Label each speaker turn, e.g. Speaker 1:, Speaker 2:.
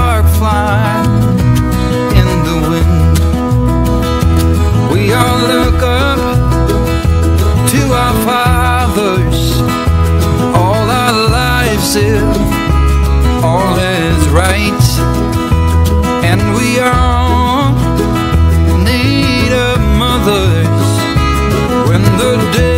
Speaker 1: spark fly in the wind. We all look up to our fathers all our lives, if all is right, and we all need a mothers when the day